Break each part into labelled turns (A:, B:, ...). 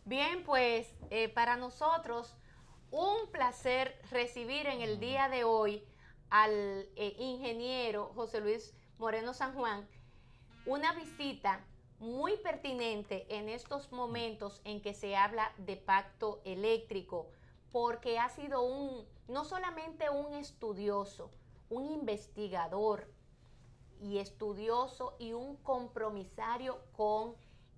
A: Bien, pues para nosotros un placer recibir en el día de hoy al ingeniero José Luis Moreno San Juan, una visita muy pertinente en estos momentos en que se habla de pacto eléctrico, porque ha sido no solamente un estudioso, un investigador y estudioso y un compromisario con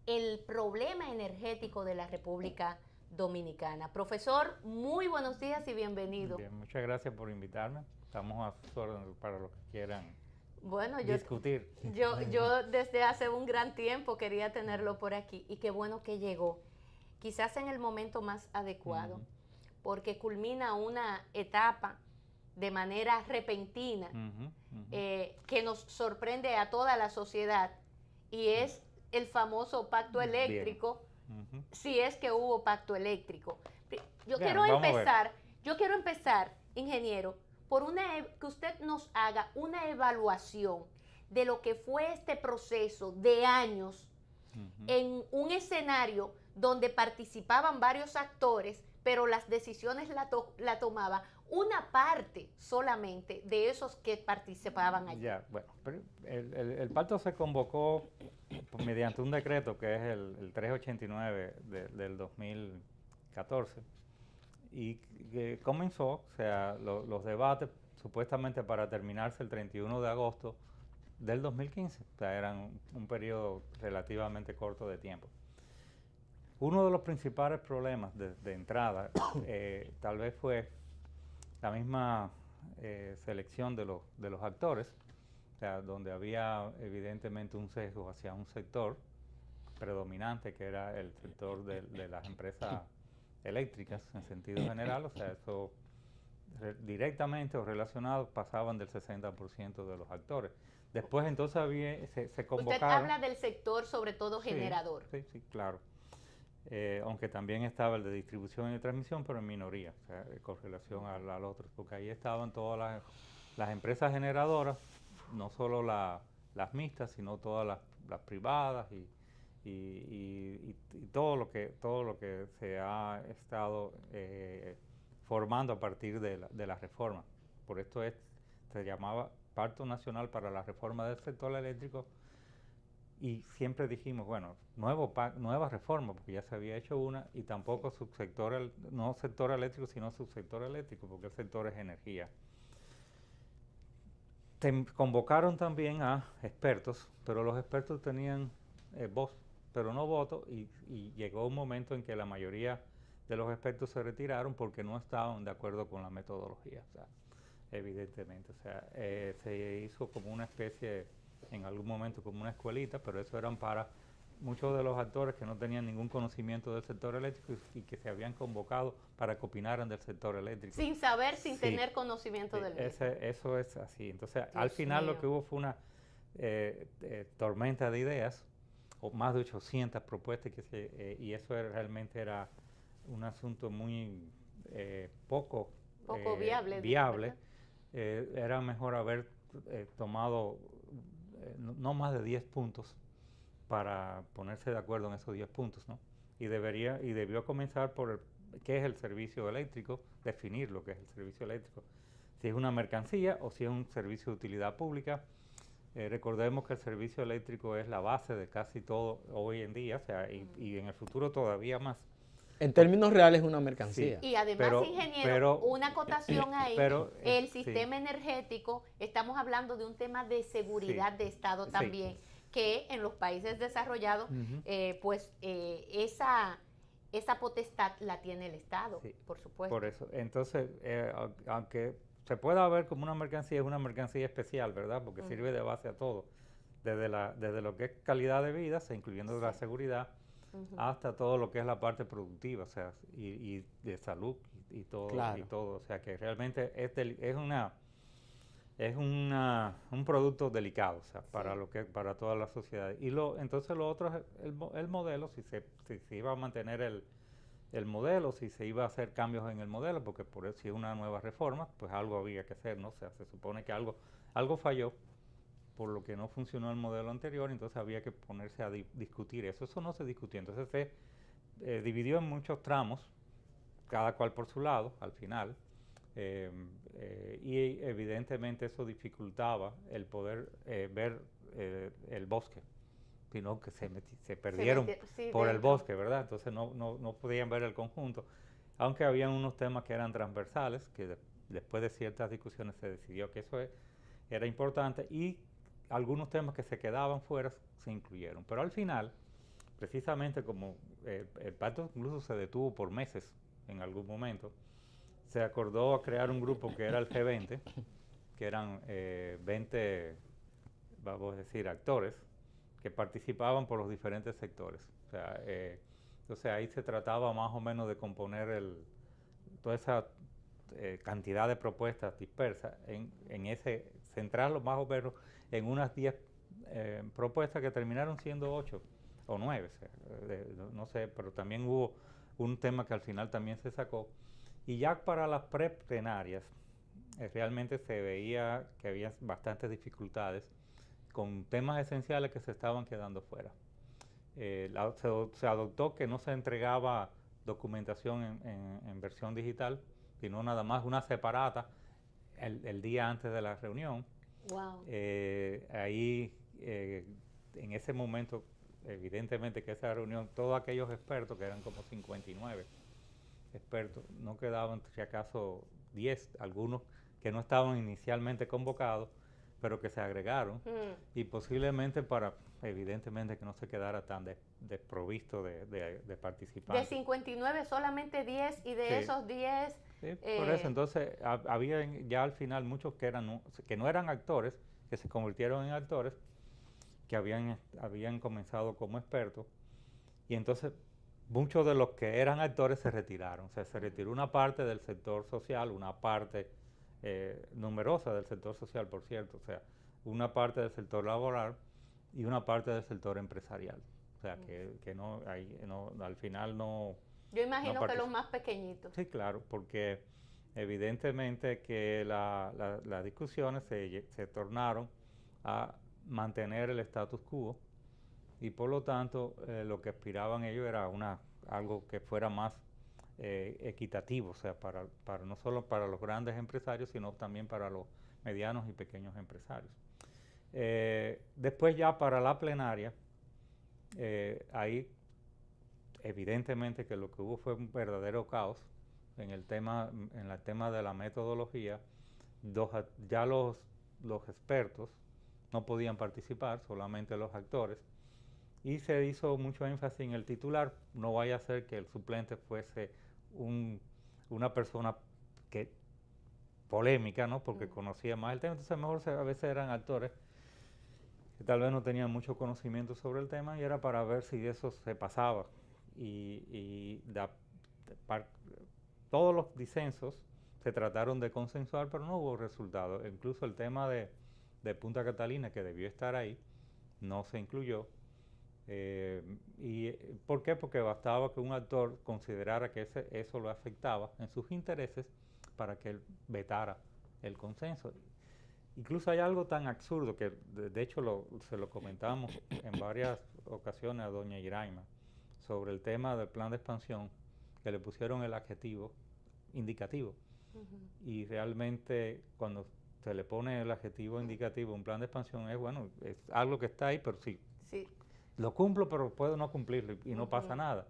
A: el problema energético de la República Dominicana. Profesor, muy buenos días y bienvenido.
B: Bien, muchas gracias por invitarme. Estamos a sus órdenes para lo que quieran
A: Bueno,
B: discutir.
A: yo desde hace un gran tiempo quería tenerlo por aquí y qué bueno que llegó. Quizás en el momento más adecuado, porque culmina una etapa de manera repentina que nos sorprende a toda la sociedad y es el famoso pacto eléctrico, si es que hubo pacto eléctrico. Yo
B: Bien,
A: quiero
B: vamos a ver.
A: empezar, ingeniero, por que usted nos haga una evaluación de lo que fue este proceso de años en un escenario donde participaban varios actores, pero las decisiones la tomaba una parte solamente de esos que participaban allí.
B: Ya, bueno, pero el pacto se convocó mediante un decreto que es el 389 del 2014 y que comenzó, o sea, los debates supuestamente para terminarse el 31 de agosto del 2015, o sea, eran un periodo relativamente corto de tiempo. Uno de los principales problemas de entrada tal vez fue la misma selección de los actores, o sea, donde había evidentemente un sesgo hacia un sector predominante que era el sector de las empresas eléctricas en sentido general, o sea, eso directamente o relacionado pasaban del 60% de los actores. Después entonces se convocaron...
A: Usted habla del sector sobre todo generador.
B: Sí, sí, claro. Aunque también estaba el de distribución y de transmisión, pero en minoría, o sea, con relación al otro, porque ahí estaban todas las empresas generadoras, no solo las mixtas, sino todas las privadas y todo lo que se ha estado formando a partir de la reforma. Por esto se llamaba Pacto Nacional para la Reforma del Sector Eléctrico. Y siempre dijimos, bueno, nueva reforma, porque ya se había hecho una, y tampoco subsector, no sector eléctrico, sino subsector eléctrico, porque el sector es energía. Convocaron también a expertos, pero los expertos tenían voz, pero no voto, y llegó un momento en que la mayoría de los expertos se retiraron porque no estaban de acuerdo con la metodología, o sea, evidentemente. O sea, se hizo como una especie en algún momento como una escuelita, pero eso eran para muchos de los actores que no tenían ningún conocimiento del sector eléctrico y que se habían convocado para que opinaran del sector eléctrico.
A: Sin saber, sin tener conocimiento del mismo.
B: Eso es así. Entonces,
A: Dios
B: al final
A: mío.
B: lo que hubo fue una tormenta de ideas, o más de 800 propuestas, y eso realmente era un asunto muy poco viable. Era mejor haber tomado no más de 10 puntos para ponerse de acuerdo en esos 10 puntos, ¿no? Y debió comenzar por qué es el servicio eléctrico, definir lo que es el servicio eléctrico, si es una mercancía o si es un servicio de utilidad pública. Recordemos que el servicio eléctrico es la base de casi todo hoy en día, o sea, y en el futuro todavía más.
C: En términos reales es una mercancía.
A: Sí. Y además, ingeniero, una acotación ahí, el sistema energético, estamos hablando de un tema de seguridad de Estado también, que en los países desarrollados, pues esa potestad la tiene el Estado, por supuesto.
B: Por eso, entonces, aunque se pueda ver como una mercancía, es una mercancía especial, ¿verdad? Porque sirve de base a todo, desde lo que es calidad de vida, incluyendo la seguridad, hasta todo lo que es la parte productiva, o sea, y de salud y todo,
C: claro.
B: y todo. O sea, que realmente es un producto delicado, o sea, para toda la sociedad. Y entonces lo otro es el modelo, si se iba a mantener el modelo, si se iba a hacer cambios en el modelo, porque por eso si es una nueva reforma, pues algo había que hacer, ¿no? O sea, se supone que algo falló, por lo que no funcionó el modelo anterior, entonces había que ponerse a discutir eso. Eso no se discutió. Entonces dividió en muchos tramos, cada cual por su lado, al final, y evidentemente eso dificultaba el poder ver el bosque, sino que se perdieron
A: sí,
B: por el
A: dentro.
B: bosque, ¿verdad? Entonces no podían ver el conjunto, aunque habían unos temas que eran transversales, que después de ciertas discusiones se decidió que eso era importante, y algunos temas que se quedaban fuera se incluyeron. Pero al final, precisamente como el pacto incluso se detuvo por meses en algún momento, se acordó a crear un grupo que era el G20, que eran 20, vamos a decir, actores que participaban por los diferentes sectores. O sea, entonces ahí se trataba más o menos de componer toda esa cantidad de propuestas dispersas centrarlo más o menos en unas 10 propuestas que terminaron siendo 8 o 9, o sea, no sé, pero también hubo un tema que al final también se sacó. Y ya para las preplenarias, realmente se veía que había bastantes dificultades con temas esenciales que se estaban quedando fuera. Se adoptó que no se entregaba documentación en versión digital, sino nada más una separata el día antes de la reunión.
A: Wow.
B: Ahí, en ese momento, evidentemente que esa reunión, todos aquellos expertos, que eran como 59 expertos, no quedaban si acaso 10, algunos que no estaban inicialmente convocados, pero que se agregaron, y posiblemente para, evidentemente, que no se quedara tan desprovisto de participantes.
A: De 59 solamente 10, y de
B: Sí.
A: esos 10...
B: Sí, por eso, entonces, había ya al final muchos que no eran actores, que se convirtieron en actores, que habían comenzado como expertos, y entonces muchos de los que eran actores se retiraron. O sea, se retiró una parte del sector social, una parte numerosa del sector social, por cierto, o sea, una parte del sector laboral y una parte del sector empresarial. O sea, que al final no...
A: Yo imagino que los más pequeñitos.
B: Sí, claro, porque evidentemente que las discusiones se tornaron a mantener el status quo, y por lo tanto lo que aspiraban ellos era algo que fuera más equitativo, o sea, no solo para los grandes empresarios, sino también para los medianos y pequeños empresarios. Después ya para la plenaria, ahí evidentemente que lo que hubo fue un verdadero caos en el tema de la metodología. Ya los expertos no podían participar, solamente los actores, y se hizo mucho énfasis en el titular. No vaya a ser que el suplente fuese una persona polémica, ¿no? Porque conocía más el tema. Entonces mejor a veces eran actores que tal vez no tenían mucho conocimiento sobre el tema, y era para ver si eso se pasaba. Todos los disensos se trataron de consensuar, pero no hubo resultado. Incluso el tema de Punta Catalina, que debió estar ahí, no se incluyó. ¿Por qué? Porque bastaba que un actor considerara que eso lo afectaba en sus intereses para que él vetara el consenso. Incluso hay algo tan absurdo que de hecho se lo comentamos en varias ocasiones a doña Iraima sobre el tema del plan de expansión, que le pusieron el adjetivo indicativo. Y realmente cuando se le pone el adjetivo indicativo a un plan de expansión, es algo que está ahí, pero sí. Lo cumplo, pero puedo no cumplirlo y no pasa nada.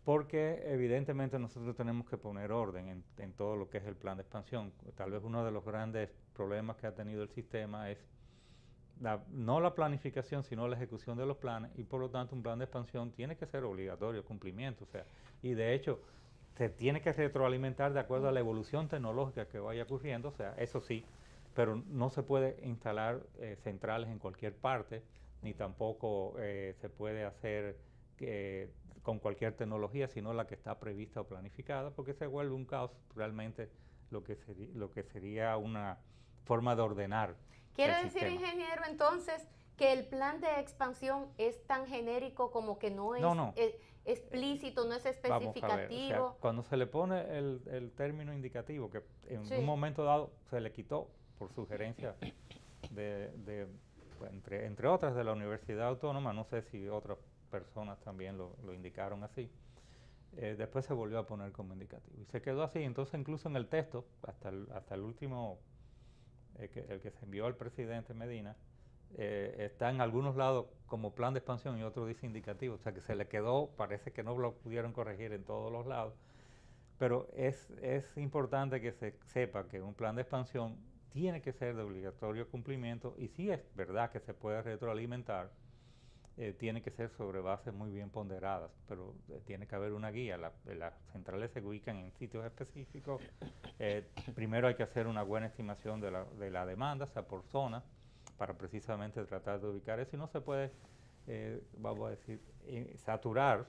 B: Porque evidentemente nosotros tenemos que poner orden en todo lo que es el plan de expansión. Tal vez uno de los grandes problemas que ha tenido el sistema es no la planificación, sino la ejecución de los planes, y por lo tanto un plan de expansión tiene que ser obligatorio, cumplimiento, o sea, y de hecho se tiene que retroalimentar de acuerdo a la evolución tecnológica que vaya ocurriendo, o sea, eso sí, pero no se puede instalar centrales en cualquier parte, ni tampoco se puede hacer con cualquier tecnología, sino la que está prevista o planificada, porque se vuelve un caos realmente lo que sería una forma de ordenar.
A: Quiere decir, ingeniero, entonces, que el plan de expansión es tan genérico como que no es explícito, no es especificativo.
B: Vamos a ver, o sea, cuando se le pone el término indicativo, que en un momento dado se le quitó por sugerencia entre otras de la Universidad Autónoma, no sé si otras personas también lo indicaron así, después se volvió a poner como indicativo. Y se quedó así. Entonces, incluso en el texto, hasta el último, el que se envió al presidente Medina, está en algunos lados como plan de expansión y otros dice indicativo. O sea, que se le quedó, parece que no lo pudieron corregir en todos los lados. Pero es importante que se sepa que un plan de expansión tiene que ser de obligatorio cumplimiento y si es verdad que se puede retroalimentar, tiene que ser sobre bases muy bien ponderadas, pero tiene que haber una guía. Las centrales se ubican en sitios específicos. Primero hay que hacer una buena estimación de la demanda, o sea, por zona, para precisamente tratar de ubicar eso. Y no se puede, vamos a decir, saturar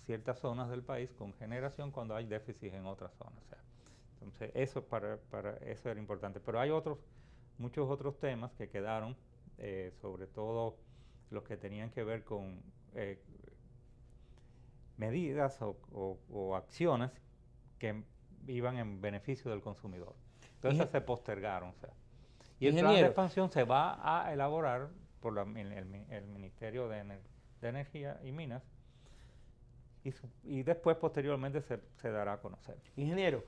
B: ciertas zonas del país con generación cuando hay déficit en otras zonas. O sea, entonces, eso para eso era importante. Pero hay muchos otros temas que quedaron, sobre todo los que tenían que ver con medidas o acciones que iban en beneficio del consumidor. Entonces se postergaron. O sea, y el plan de expansión se va a elaborar por el Ministerio de Energía y Minas y después posteriormente se dará a conocer.
C: Ingeniero,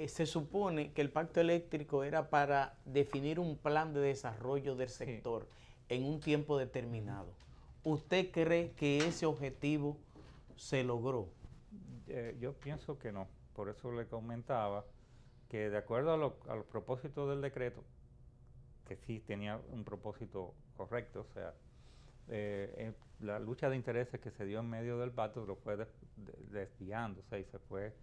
C: se supone que el pacto eléctrico era para definir un plan de desarrollo del sector en un tiempo determinado. ¿Usted cree que ese objetivo se logró?
B: Yo pienso que no. Por eso le comentaba que de acuerdo a los propósitos del decreto, que sí tenía un propósito correcto, o sea, la lucha de intereses que se dio en medio del pacto lo fue desviándose y se fue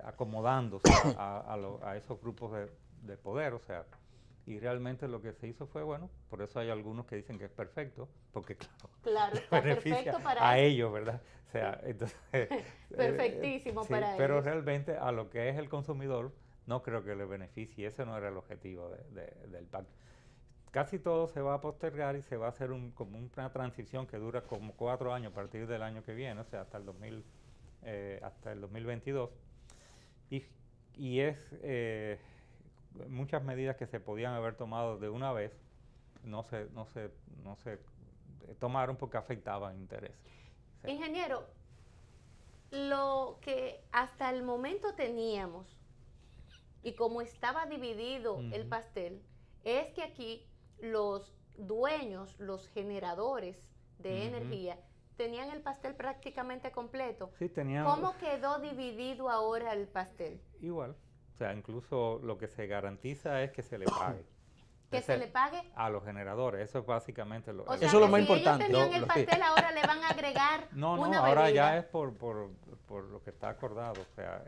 B: acomodándose a esos grupos de poder, o sea, y realmente lo que se hizo fue, bueno, por eso hay algunos que dicen que es perfecto, porque
A: claro, está
B: beneficia
A: perfecto para
B: a ellos, ¿verdad? O sea,
A: sí.
B: entonces,
A: perfectísimo
B: sí,
A: para
B: pero
A: ellos.
B: realmente a lo que es el consumidor no creo que le beneficie, ese no era el objetivo del pacto. Casi todo se va a postergar y se va a hacer como una transición que dura como 4 años a partir del año que viene, o sea, hasta el 2022. Y es muchas medidas que se podían haber tomado de una vez, no se tomaron porque afectaban intereses. O sea,
A: Ingeniero, lo que hasta el momento teníamos y como estaba dividido el pastel, es que aquí los dueños, los generadores de energía, tenían el pastel prácticamente completo.
B: Sí,
A: ¿Cómo quedó dividido ahora el pastel?
B: Igual. O sea, incluso lo que se garantiza es que se le pague.
A: ¿Que se le pague?
B: A los generadores, eso es básicamente lo...
A: O sea,
C: eso es lo
A: que
C: más
A: si
C: importante.
A: ellos tenían el pastel, ahora le van a agregar
B: no,
A: una
B: ahora
A: bebida.
B: ya es por lo que está acordado. O sea,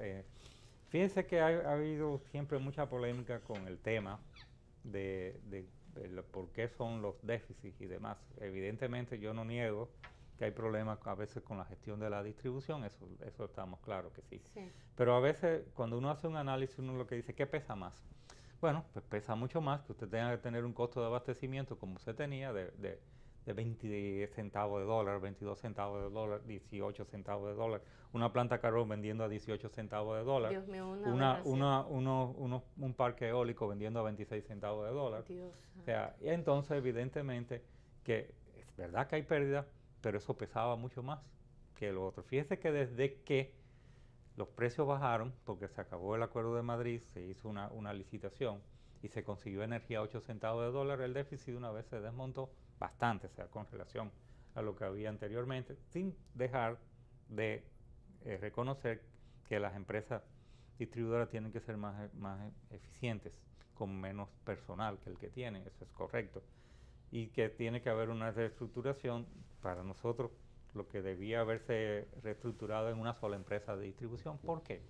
B: fíjense que ha habido siempre mucha polémica con el tema de por qué son los déficits y demás. Evidentemente yo no niego que hay problemas a veces con la gestión de la distribución, eso estamos claros que sí. Pero a veces cuando uno hace un análisis uno lo que dice, ¿qué pesa más? Bueno, pues pesa mucho más que usted tenga que tener un costo de abastecimiento como usted tenía de 20 centavos de dólar, 22 centavos de dólar, 18 centavos de dólar. Una planta carbón vendiendo a 18 centavos de dólar.
A: Dios mío,
B: un parque eólico vendiendo a 26 centavos de dólar.
A: Dios.
B: O sea, y entonces evidentemente que es verdad que hay pérdida, pero eso pesaba mucho más que lo otro. Fíjese que desde que los precios bajaron, porque se acabó el Acuerdo de Madrid, se hizo una licitación y se consiguió energía a 8 centavos de dólar, el déficit de una vez se desmontó bastante, o sea, con relación a lo que había anteriormente, sin dejar de reconocer que las empresas distribuidoras tienen que ser más eficientes, con menos personal que el que tienen, eso es correcto, y que tiene que haber una reestructuración. Para nosotros lo que debía haberse reestructurado en una sola empresa de distribución. ¿Por qué?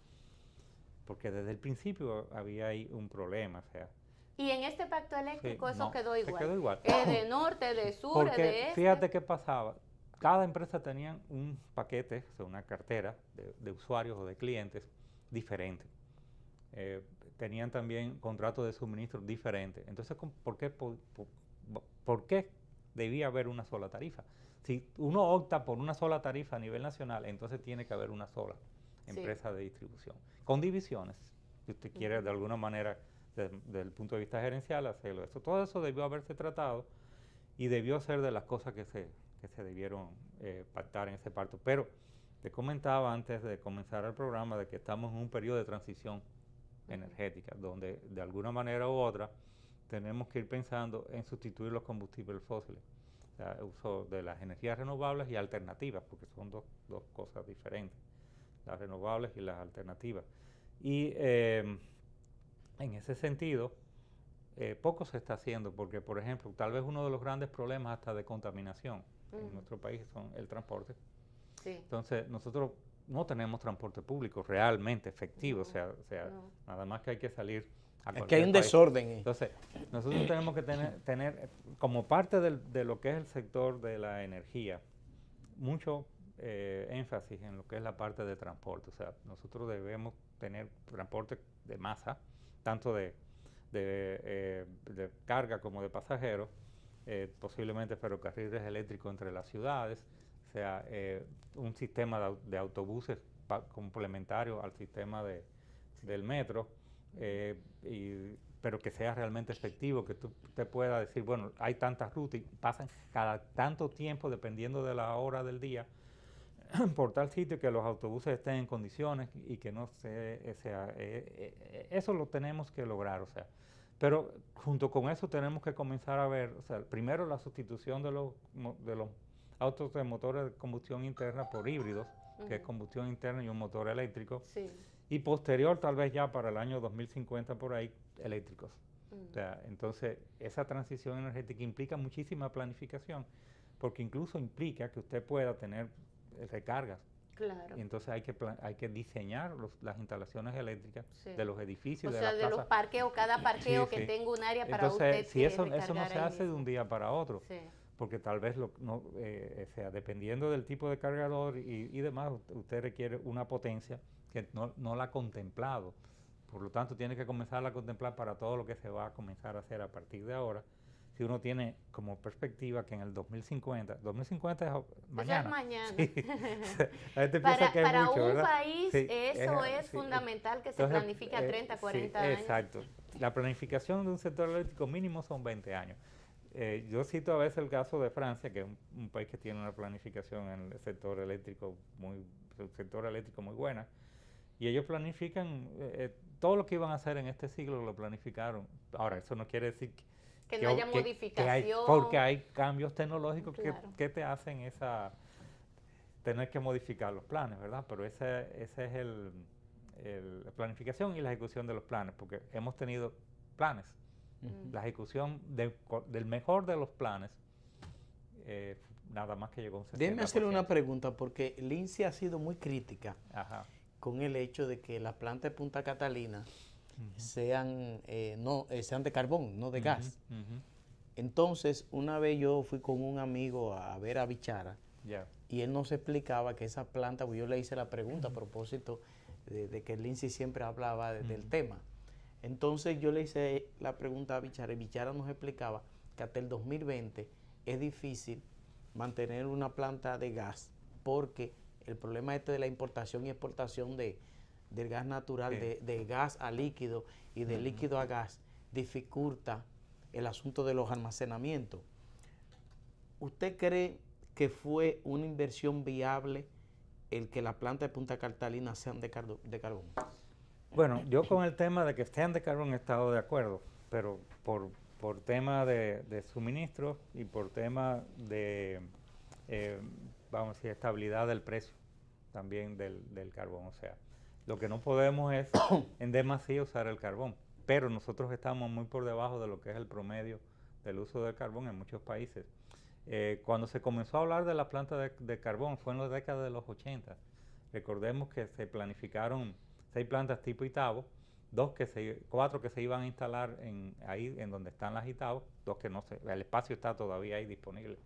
B: Porque desde el principio había ahí un problema, o sea.
A: Y en este pacto eléctrico
B: sí,
A: eso quedó igual.
B: Se quedó igual.
A: De norte, de sur,
B: porque,
A: de este.
B: Fíjate qué pasaba. Cada empresa tenía un paquete, o sea, una cartera de usuarios o de clientes diferente. Tenían también contratos de suministro diferentes. Entonces, ¿por qué debía haber una sola tarifa? Si uno opta por una sola tarifa a nivel nacional, entonces tiene que haber una sola empresa de distribución, con divisiones, si usted quiere de alguna manera, desde el punto de vista gerencial, hacerlo. Todo eso debió haberse tratado y debió ser de las cosas que se debieron pactar en ese pacto. Pero Te comentaba antes de comenzar el programa de que estamos en un periodo de transición energética, donde de alguna manera u otra tenemos que ir pensando en sustituir los combustibles fósiles, o sea, el uso de las energías renovables y alternativas, porque son dos cosas diferentes, las renovables y las alternativas. Y en ese sentido, poco se está haciendo, porque por ejemplo, tal vez uno de los grandes problemas hasta de contaminación en nuestro país son el transporte.
A: Sí.
B: Entonces, nosotros no tenemos transporte público realmente efectivo, o sea, nada más que hay que salir a cualquier
C: Aquí hay un
B: país.
C: desorden.
B: Entonces, nosotros tenemos que tener como parte de lo que es el sector de la energía, mucho énfasis en lo que es la parte de transporte. O sea, nosotros debemos tener transporte de masa, tanto de carga como de pasajeros, posiblemente ferrocarriles eléctricos entre las ciudades, o sea, un sistema de autobuses complementario al sistema del metro, pero que sea realmente efectivo, que tú te puedas decir, bueno, hay tantas rutas y pasan cada tanto tiempo, dependiendo de la hora del día, por tal sitio, que los autobuses estén en condiciones y que no eso lo tenemos que lograr, o sea. Pero junto con eso tenemos que comenzar a ver, o sea, primero la sustitución de los autos de motores de combustión interna por híbridos, que es combustión interna y un motor eléctrico,
A: Sí.
B: y posterior tal vez ya para el año 2050 por ahí, eléctricos. O sea, entonces esa transición energética implica muchísima planificación, porque incluso implica que usted pueda tener recargas.
A: Claro.
B: Y entonces hay que diseñar las instalaciones eléctricas de los edificios,
A: o
B: de
A: sea,
B: las
A: de
B: plazas.
A: los parqueos, cada parqueo que tenga un área para
B: entonces,
A: usted
B: si eso no
A: recargar
B: se hace de un día para otro,
A: sí.
B: porque tal vez, o sea, dependiendo del tipo de cargador y demás, usted requiere una potencia que no la ha contemplado. Por lo tanto, tiene que comenzar a contemplar para todo lo que se va a comenzar a hacer a partir de ahora. Si uno tiene como perspectiva que en el 2050 es mañana.
A: Eso es mañana.
B: Sí. La gente piensa que es
A: para
B: mucho,
A: un
B: ¿verdad?
A: país
B: Sí,
A: eso es
B: sí,
A: fundamental, que se
B: entonces,
A: planifique a 30, 40
B: sí,
A: años.
B: Exacto. La planificación de un sector eléctrico mínimo son 20 años. Yo cito a veces el caso de Francia, que es un país que tiene una planificación en el sector eléctrico muy buena, y ellos planifican todo lo que iban a hacer en este siglo, lo planificaron. Ahora, eso no quiere decir
A: que no haya modificación.
B: porque hay cambios tecnológicos
A: claro.
B: que te hacen tener que modificar los planes, ¿verdad? Pero ese es la planificación y la ejecución de los planes, porque hemos tenido planes. La ejecución del mejor de los planes, nada más que llegó a un 60%.
C: Déjeme hacerle una pregunta, porque Lindsay ha sido muy crítica con el hecho de que las plantas de Punta Catalina sean de carbón, no de gas. Entonces, una vez yo fui con un amigo a ver a Bichara, y él nos explicaba que esa planta, pues yo le hice la pregunta a propósito de que Lindsay siempre hablaba del tema. Entonces yo le hice la pregunta a Bichara, y Bichara nos explicaba que hasta el 2020 es difícil mantener una planta de gas, porque el problema de la importación y exportación del gas natural, de gas a líquido y de líquido a gas, dificulta el asunto de los almacenamientos. ¿Usted cree que fue una inversión viable el que la planta de Punta Catalina sean de carbón?
B: Bueno, yo con el tema de que sean de carbón he estado de acuerdo, pero por tema de suministro y por tema de, vamos a decir, estabilidad del precio también del carbón. O sea, lo que no podemos es en demasía usar el carbón, pero nosotros estamos muy por debajo de lo que es el promedio del uso del carbón en muchos países. Cuando se comenzó a hablar de la planta de carbón fue en la década de los 80. Recordemos que se planificaron 6 plantas tipo Itabo, 4 que se iban a instalar ahí en donde están las Itabo, 2 que no el espacio está todavía ahí disponible.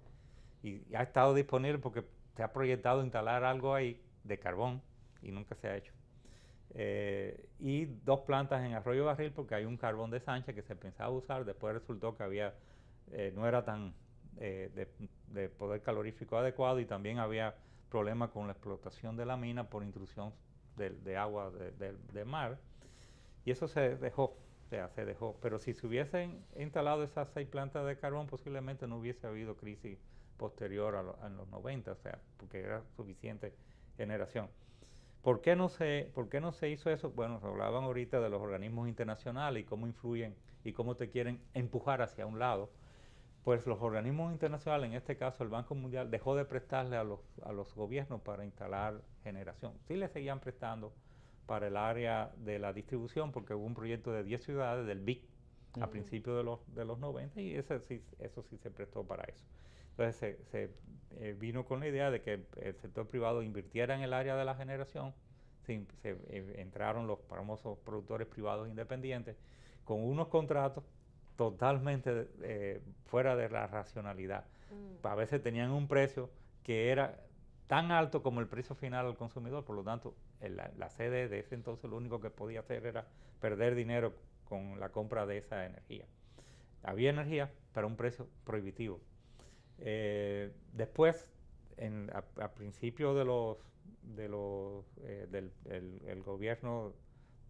B: Y ha estado disponible porque se ha proyectado instalar algo ahí de carbón y nunca se ha hecho. Y 2 plantas en Arroyo Barril porque hay un carbón de Sancha que se pensaba usar, después resultó que no era tan de poder calorífico adecuado, y también había problemas con la explotación de la mina por intrusión de agua de mar, y eso se dejó, pero si se hubiesen instalado esas 6 plantas de carbón, posiblemente no hubiese habido crisis posterior a los 90, o sea, porque era suficiente generación. ¿Por qué no se hizo eso? Bueno, se hablaban ahorita de los organismos internacionales y cómo influyen y cómo te quieren empujar hacia un lado. Pues los organismos internacionales, en este caso el Banco Mundial, dejó de prestarle a los gobiernos para instalar generación. Sí le seguían prestando para el área de la distribución, porque hubo un proyecto de 10 ciudades del BIC a principios de los 90 y eso sí se prestó para eso. Entonces se vino con la idea de que el sector privado invirtiera en el área de la generación. Entraron los famosos productores privados independientes con unos contratos totalmente fuera de la racionalidad. A veces tenían un precio que era tan alto como el precio final al consumidor, por lo tanto la sede de ese entonces lo único que podía hacer era perder dinero con la compra de esa energía. Había energía, pero a un precio prohibitivo. Después, a principios del gobierno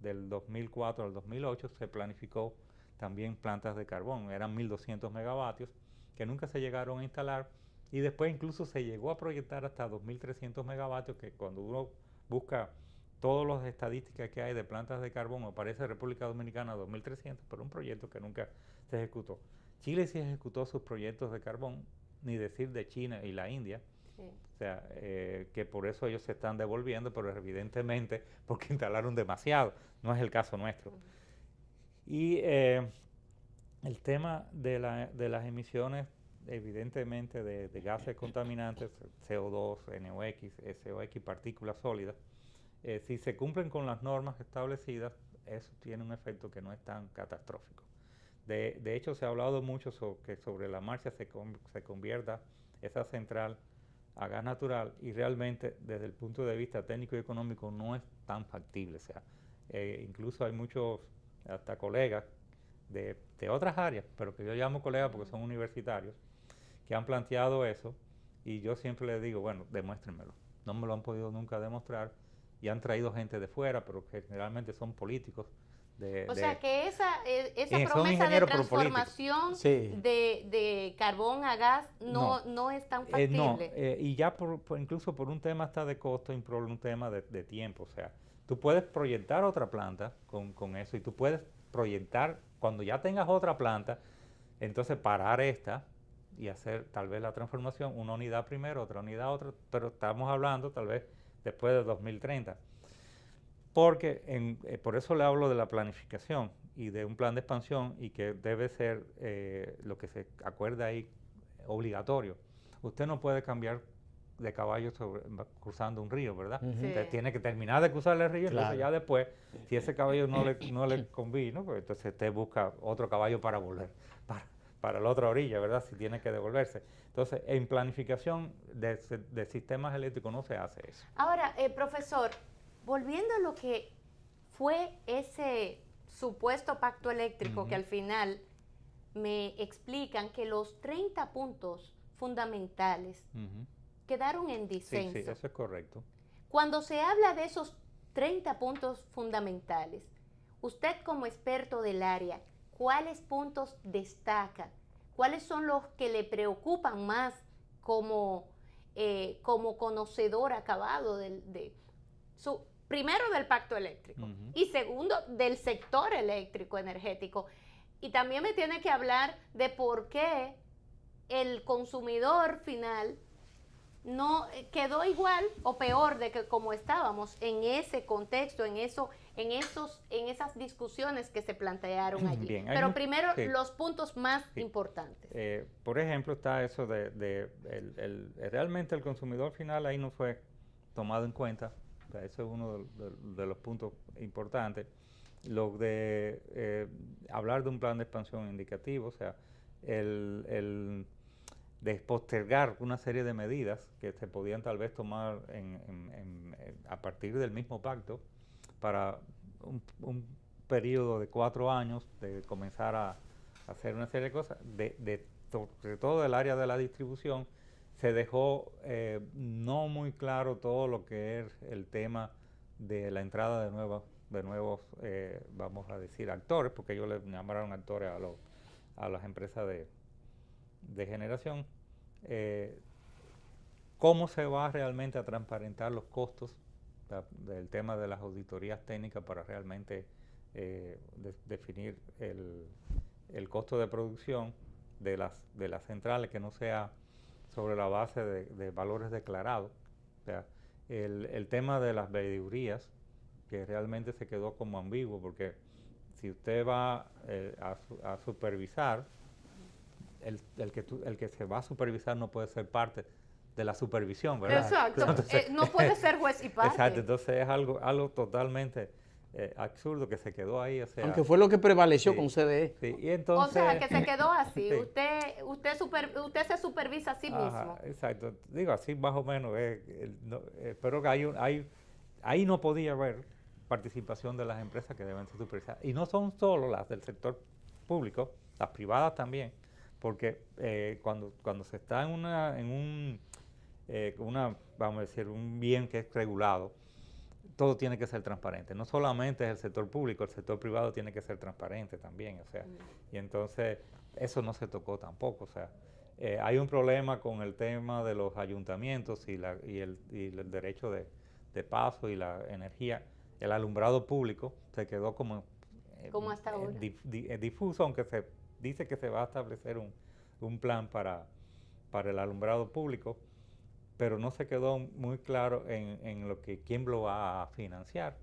B: del 2004 al 2008, se planificó también plantas de carbón. Eran 1.200 megavatios que nunca se llegaron a instalar y después incluso se llegó a proyectar hasta 2.300 megavatios, que cuando uno busca todas las estadísticas que hay de plantas de carbón aparece República Dominicana 2.300, pero un proyecto que nunca se ejecutó. Chile sí ejecutó sus proyectos de carbón, ni decir de China y la India. Sí. O sea, que por eso ellos se están devolviendo, pero evidentemente porque instalaron demasiado. No es el caso nuestro. Y el tema de las emisiones, evidentemente, de gases contaminantes, CO2, NOx, SOx, partículas sólidas, si se cumplen con las normas establecidas, eso tiene un efecto que no es tan catastrófico. De hecho, se ha hablado mucho que sobre la marcha se convierta esa central a gas natural y realmente desde el punto de vista técnico y económico no es tan factible. O sea, incluso hay muchos hasta colegas de otras áreas, pero que yo llamo colegas porque son universitarios, que han planteado eso y yo siempre les digo, bueno, demuéstrenmelo. No me lo han podido nunca demostrar y han traído gente de fuera, pero que generalmente son políticos.
A: O sea que esa promesa de transformación de carbón a gas no es tan factible.
B: Y ya incluso por un tema hasta de costo y por un tema de tiempo. O sea, tú puedes proyectar otra planta con eso y tú puedes proyectar, cuando ya tengas otra planta, entonces parar esta y hacer tal vez la transformación, una unidad primero, otra unidad otra, pero estamos hablando tal vez después de 2030. Porque por eso le hablo de la planificación y de un plan de expansión y que debe ser lo que se acuerda ahí obligatorio. Usted no puede cambiar de caballo cruzando un río, ¿verdad? Sí. Usted tiene que terminar de cruzar el río, entonces ya después, si ese caballo no le convino, pues entonces usted busca otro caballo para volver para la otra orilla, ¿verdad? Si tiene que devolverse. Entonces, en planificación de sistemas eléctricos no se hace eso.
A: Ahora, profesor, volviendo a lo que fue ese supuesto pacto eléctrico, que al final me explican que los 30 puntos fundamentales quedaron en disenso.
B: Sí, eso es correcto.
A: Cuando se habla de esos 30 puntos fundamentales, usted como experto del área, ¿cuáles puntos destaca? ¿Cuáles son los que le preocupan más como conocedor acabado primero del pacto eléctrico y segundo del sector eléctrico energético? Y también me tiene que hablar de por qué el consumidor final no quedó igual o peor de que como estábamos en ese contexto, en esas discusiones que se plantearon allí. Bien, pero primero los puntos más importantes.
B: Por ejemplo, está eso realmente el consumidor final ahí no fue tomado en cuenta. O sea, eso es uno de los puntos importantes. Lo de hablar de un plan de expansión indicativo, o sea, de postergar una serie de medidas que se podían tal vez tomar a partir del mismo pacto para un periodo de 4 años, de comenzar a hacer una serie de cosas, sobre todo del área de la distribución, se dejó no muy claro todo lo que es el tema de la entrada de nuevos vamos a decir, actores, porque ellos le llamaron actores a las empresas de generación. ¿cómo se va realmente a transparentar los costos del tema de las auditorías técnicas para realmente definir el costo de producción de las centrales, que no sea sobre la base de valores declarados? O sea, el tema de las veedurías, que realmente se quedó como ambiguo, porque si usted va a supervisar, el que se va a supervisar no puede ser parte de la supervisión, ¿verdad?
A: Exacto.
B: Entonces,
A: No puede ser juez y parte.
B: exacto, entonces es algo totalmente absurdo que se quedó ahí. O sea,
C: Aunque fue lo que prevaleció
B: sí,
C: con CDE.
B: sí, y entonces,
A: O sea, que se quedó así.
B: sí.
A: Usted se supervisa a sí mismo.
B: Ajá, exacto, digo así más o menos, pero que ahí no podía haber participación de las empresas que deben ser supervisadas. Y no son solo las del sector público, las privadas también, porque cuando se está vamos a decir, un bien que es regulado, todo tiene que ser transparente. No solamente es el sector público, el sector privado tiene que ser transparente también. O sea, y entonces eso no se tocó tampoco. O sea, hay un problema con el tema de los ayuntamientos y el derecho de paso y la energía. El alumbrado público se quedó como
A: hasta ahora.
B: difuso, aunque se dice que se va a establecer un plan para el alumbrado público, pero no se quedó muy claro en lo que quién lo va a financiar.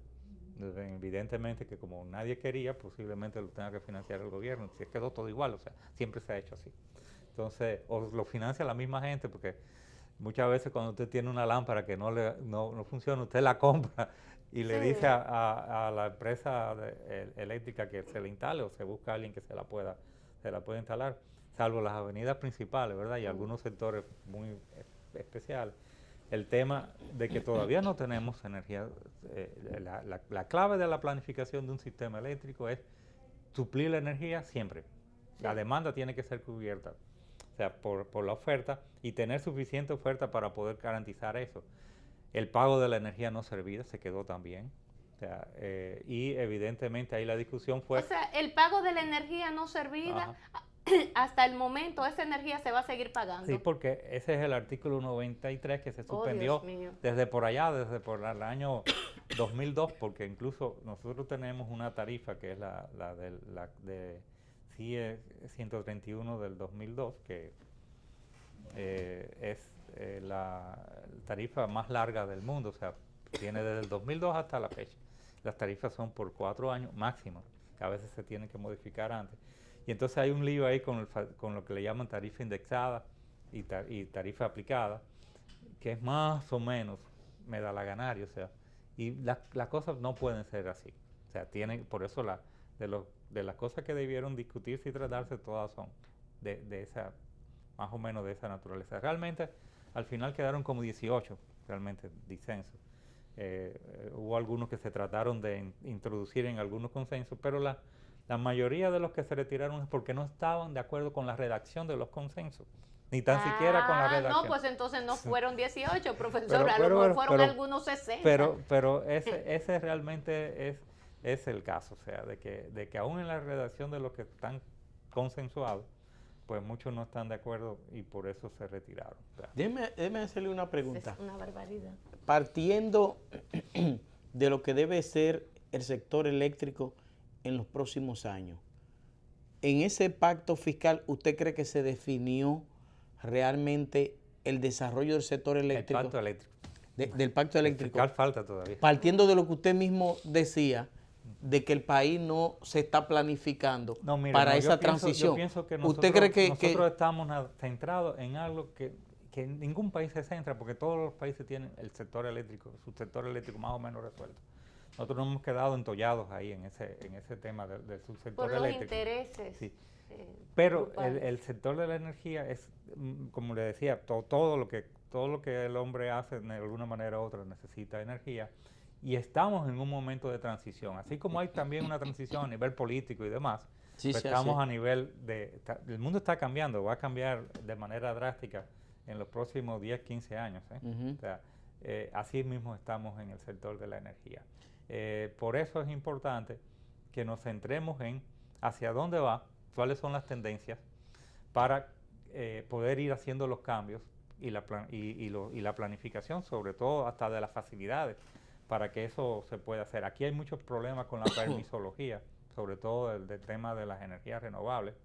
B: Evidentemente que como nadie quería, posiblemente lo tenga que financiar el gobierno. Se quedó todo igual, o sea, siempre se ha hecho así. Entonces, o lo financia la misma gente, porque muchas veces cuando usted tiene una lámpara que no funciona, usted la compra y le dice a la empresa eléctrica que se le instale, o se busca a alguien que se la pueda instalar, salvo las avenidas principales, ¿verdad? Y algunos sectores muy especiales. El tema de que todavía no tenemos energía, la clave de la planificación de un sistema eléctrico es suplir la energía siempre. La demanda tiene que ser cubierta, o sea, por la oferta, y tener suficiente oferta para poder garantizar eso. El pago de la energía no servida se quedó también. O sea, y evidentemente ahí la discusión fue...
A: O sea, el pago de la energía no servida, hasta el momento esa energía se va a seguir pagando.
B: Sí, porque ese es el artículo 93 que se suspendió desde por allá, desde por el año 2002, porque incluso nosotros tenemos una tarifa que es la de CIE 131 del 2002, que es la tarifa más larga del mundo, o sea, tiene desde el 2002 hasta la fecha. Las tarifas son por 4 años máximo, que a veces se tienen que modificar antes. Y entonces hay un lío ahí con lo que le llaman tarifa indexada y tarifa aplicada, que es más o menos me da la ganaria, o sea, y las cosas no pueden ser así. O sea, por eso de las cosas que debieron discutirse y tratarse, todas son más o menos de esa naturaleza. Realmente, al final quedaron como 18, realmente, disensos. Hubo algunos que se trataron de introducir en algunos consensos, pero la mayoría de los que se retiraron es porque no estaban de acuerdo con la redacción de los consensos, ni tan siquiera con la redacción.
A: No, pues entonces no fueron 18, profesor, a lo mejor fueron algunos 60.
B: Pero ese realmente es el caso, o sea, de que aún en la redacción de los que están consensuados, pues muchos no están de acuerdo y por eso se retiraron. O sea,
C: déjeme hacerle una pregunta.
A: Es una barbaridad.
C: Partiendo de lo que debe ser el sector eléctrico en los próximos años, en ese pacto fiscal, ¿usted cree que se definió realmente el desarrollo del sector eléctrico?
B: El pacto eléctrico.
C: Del pacto eléctrico.
B: El fiscal falta todavía.
C: Partiendo de lo que usted mismo decía, de que el país no se está planificando para esa transición.
B: Yo pienso que nosotros,
C: ¿usted cree que
B: nosotros estamos centrados en algo que ningún país se centra, porque todos los países tienen el sector eléctrico, su sector eléctrico más o menos resuelto. Nosotros nos hemos quedado entollados ahí en ese tema del subsector eléctrico.
A: Por los intereses.
B: Sí. Pero el sector de la energía es, como le decía, todo lo que el hombre hace de alguna manera u otra necesita energía, y estamos en un momento de transición. Así como hay también una transición a nivel político y demás, pues estamos a nivel el mundo está cambiando, va a cambiar de manera drástica en los próximos 10, 15 años. O sea, así mismo estamos en el sector de la energía. Por eso es importante que nos centremos en hacia dónde va, cuáles son las tendencias, para poder ir haciendo los cambios y la planificación, sobre todo hasta de las facilidades, para que eso se pueda hacer. Aquí hay muchos problemas con la permisología, sobre todo del tema de las energías renovables.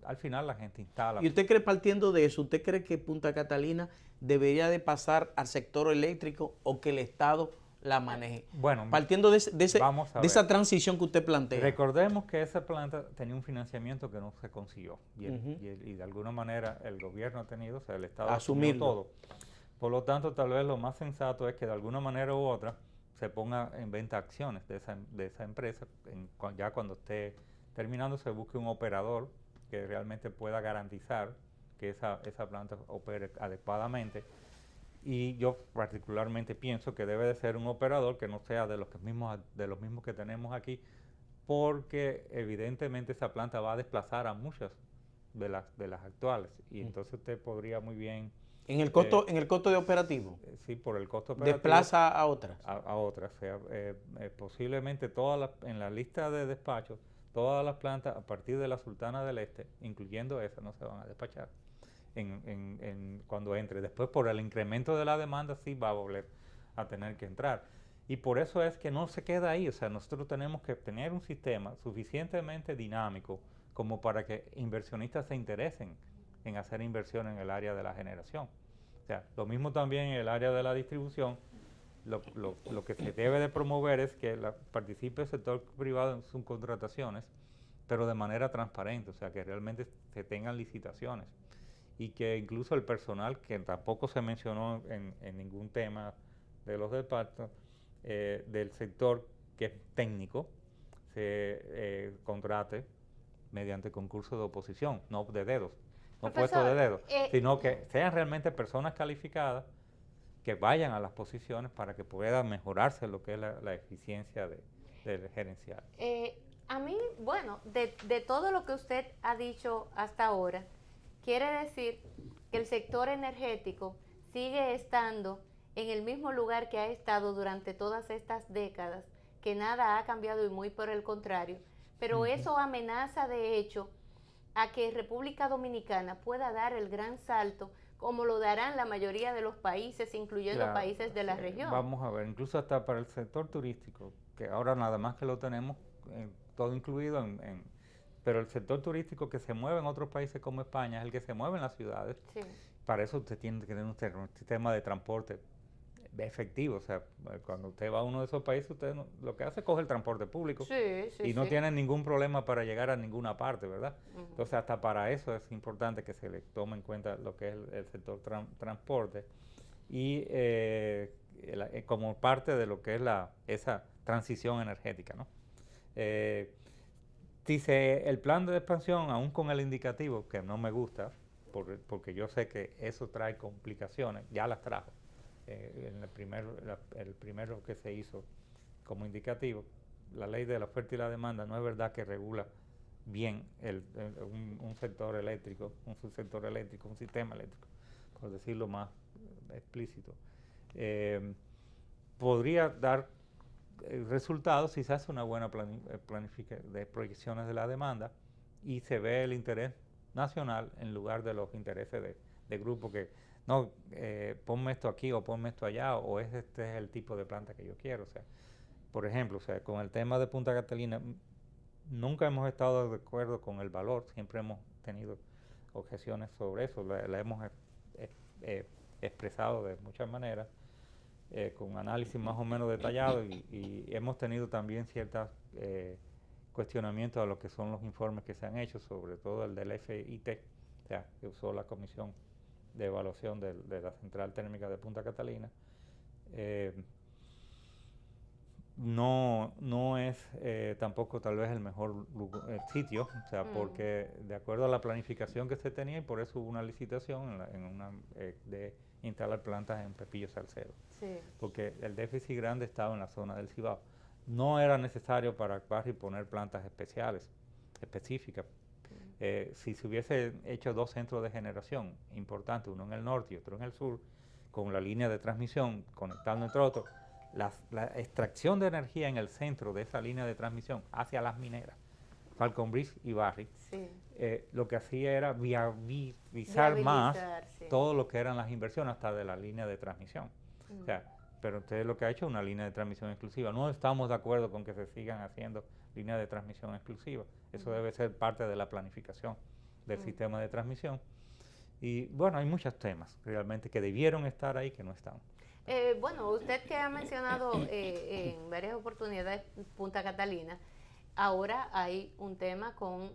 B: Al final la gente instala.
C: ¿Y usted cree, partiendo de eso, usted cree que Punta Catalina debería de pasar al sector eléctrico o que el Estado la maneje?
B: Bueno,
C: partiendo de esa transición que usted plantea.
B: Recordemos que esa planta tenía un financiamiento que no se consiguió y de alguna manera el gobierno ha tenido, o sea, el Estado asumió todo. Por lo tanto, tal vez lo más sensato es que de alguna manera u otra se ponga en venta acciones de esa empresa. Ya cuando esté terminando se busque un operador que realmente pueda garantizar que esa planta opere adecuadamente. Y yo particularmente pienso que debe de ser un operador que no sea de los mismos que tenemos aquí, porque evidentemente esa planta va a desplazar a muchas de las actuales. Y entonces usted podría muy bien...
C: ¿En el costo de operativo?
B: Sí, por el costo operativo.
C: ¿Desplaza a otras?
B: A otras. O sea, posiblemente en la lista de despachos, todas las plantas a partir de la Sultana del Este, incluyendo esa, no se van a despachar cuando entre. Después, por el incremento de la demanda, sí va a volver a tener que entrar. Y por eso es que no se queda ahí. O sea, nosotros tenemos que tener un sistema suficientemente dinámico como para que inversionistas se interesen en hacer inversión en el área de la generación. O sea, lo mismo también en el área de la distribución. Lo que se debe de promover es que participe el sector privado en subcontrataciones, pero de manera transparente, o sea, que realmente se tengan licitaciones y que incluso el personal, que tampoco se mencionó en ningún tema de los departamentos, del sector que es técnico, se contrate mediante concurso de oposición, no de dedos, no puesto de dedos, sino que sean realmente personas calificadas que vayan a las posiciones para que pueda mejorarse lo que es la eficiencia del gerencial.
A: A mí, bueno, de todo lo que usted ha dicho hasta ahora, quiere decir que el sector energético sigue estando en el mismo lugar que ha estado durante todas estas décadas, que nada ha cambiado y muy por el contrario, pero eso amenaza de hecho a que República Dominicana pueda dar el gran salto como lo darán la mayoría de los países, incluyendo países de la región.
B: Vamos a ver, incluso hasta para el sector turístico, que ahora nada más que lo tenemos todo incluido pero el sector turístico que se mueve en otros países como España es el que se mueve en las ciudades. Sí. Para eso usted tiene que tener un sistema de transporte efectivo. O sea, cuando usted va a uno de esos países, usted lo que hace es coger el transporte público y no tiene ningún problema para llegar a ninguna parte, ¿verdad? Entonces, hasta para eso es importante que se le tome en cuenta lo que es el sector transporte y como parte de lo que es esa transición energética, ¿no? Dice el plan de expansión, aún con el indicativo, que no me gusta, porque yo sé que eso trae complicaciones, ya las trajo. El primero que se hizo como indicativo, la ley de la oferta y la demanda, no es verdad que regula bien un sector eléctrico, un subsector eléctrico, un sistema eléctrico, por decirlo más explícito. Podría dar resultados si se hace una buena planificación de proyecciones de la demanda y se ve el interés nacional en lugar de los intereses de grupos que no, ponme esto aquí o ponme esto allá, o este es el tipo de planta que yo quiero. O sea, por ejemplo, o sea, con el tema de Punta Catalina, nunca hemos estado de acuerdo con el valor, siempre hemos tenido objeciones sobre eso, la hemos expresado de muchas maneras, con análisis más o menos detallado y hemos tenido también ciertos cuestionamientos a lo que son los informes que se han hecho, sobre todo el del FIT, o sea, que usó la Comisión de Evaluación de la Central Térmica de Punta Catalina. No es tampoco tal vez el mejor sitio, o sea, porque de acuerdo a la planificación que se tenía, y por eso hubo una licitación de instalar plantas en Pepillo Salcedo, porque el déficit grande estaba en la zona del Cibao. No era necesario para Barry poner plantas específicas. Si se hubiese hecho dos centros de generación importantes, uno en el norte y otro en el sur, con la línea de transmisión conectando entre otros, la extracción de energía en el centro de esa línea de transmisión hacia las mineras Falcon Bridge y Barry,
A: Sí.
B: lo que hacía era viabilizar más
A: Sí.
B: todo lo que eran las inversiones hasta de la línea de transmisión. O sea, pero usted lo que ha hecho es una línea de transmisión exclusiva. No estamos de acuerdo con que se sigan haciendo líneas de transmisión exclusivas. Eso debe ser parte de la planificación del sistema de transmisión. Y bueno, hay muchos temas realmente que debieron estar ahí que no están.
A: Bueno, usted que ha mencionado en varias oportunidades Punta Catalina, ahora hay un tema con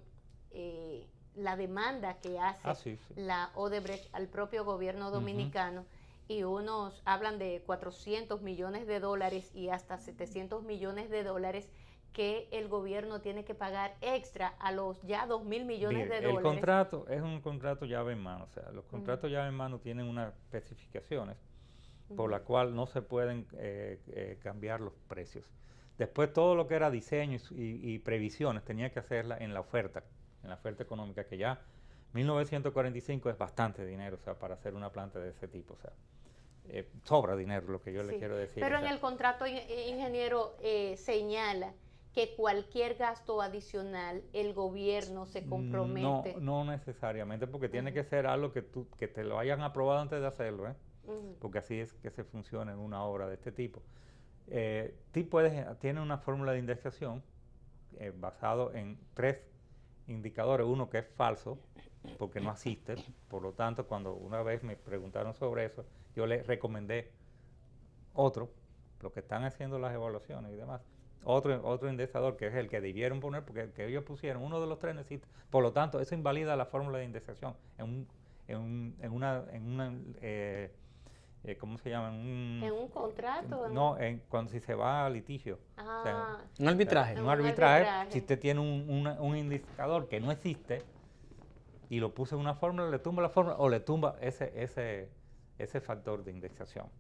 A: la demanda que hace la Odebrecht al propio gobierno dominicano, y unos hablan de 400 millones de dólares y hasta 700 millones de dólares que el gobierno tiene que pagar extra a los ya 2.000 millones de dólares.
B: El contrato es un contrato llave en mano, o sea, los contratos llave en mano tienen unas especificaciones por la cual no se pueden cambiar los precios. Después todo lo que era diseño y previsiones tenía que hacerla en la oferta económica, que ya 1945 es bastante dinero, o sea, para hacer una planta de ese tipo, o sea, sobra dinero, lo que yo le quiero decir.
A: Pero en el contrato, ingeniero, señala que cualquier gasto adicional el gobierno se compromete.
B: No necesariamente, porque tiene que ser algo que te lo hayan aprobado antes de hacerlo, porque así es que se funciona en una obra de este tipo. Tiene una fórmula de indexación basado en 3 indicadores, uno que es falso, porque no asiste, por lo tanto, cuando una vez me preguntaron sobre eso, yo les recomendé otro, lo que están haciendo las evaluaciones y demás, otro indexador que es el que debieron poner, porque el que ellos pusieron, uno de los 3 necesita, por lo tanto, eso invalida la fórmula de indexación en una ¿cómo se llama?
A: ¿En un contrato?
B: No, cuando si se va a litigio.
A: Ah,
B: o sea,
C: un arbitraje.
B: Un arbitraje, si usted tiene un indicador que no existe y lo puso en una fórmula, le tumba la fórmula o le tumba ese factor de indexación.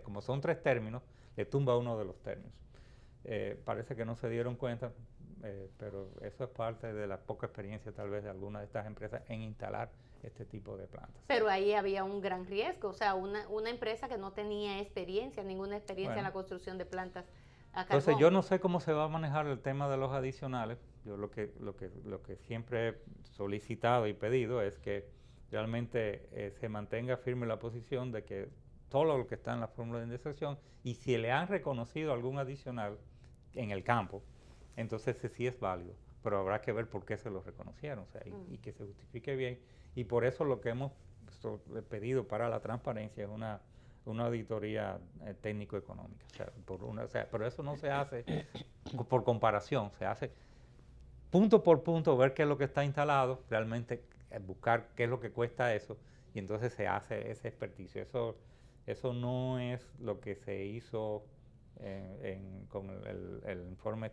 B: Como son 3 términos, le tumba uno de los términos. Parece que no se dieron cuenta, pero eso es parte de la poca experiencia tal vez de algunas de estas empresas en instalar este tipo de plantas.
A: Pero ahí había un gran riesgo, o sea, una empresa que no tenía ninguna experiencia en la construcción de plantas a carbón.
B: Entonces yo no sé cómo se va a manejar el tema de los adicionales. Yo lo que siempre he solicitado y pedido es que realmente se mantenga firme la posición de que todo lo que está en la fórmula de indexación, y si le han reconocido algún adicional en el campo, entonces sí es válido, pero habrá que ver por qué se lo reconocieron, o sea, y que se justifique bien. Y por eso lo que hemos pedido para la transparencia es una auditoría técnico-económica. Pero eso no se hace por comparación, se hace punto por punto, ver qué es lo que está instalado, realmente buscar qué es lo que cuesta eso, y entonces se hace ese experticio. Eso no es lo que se hizo con el informe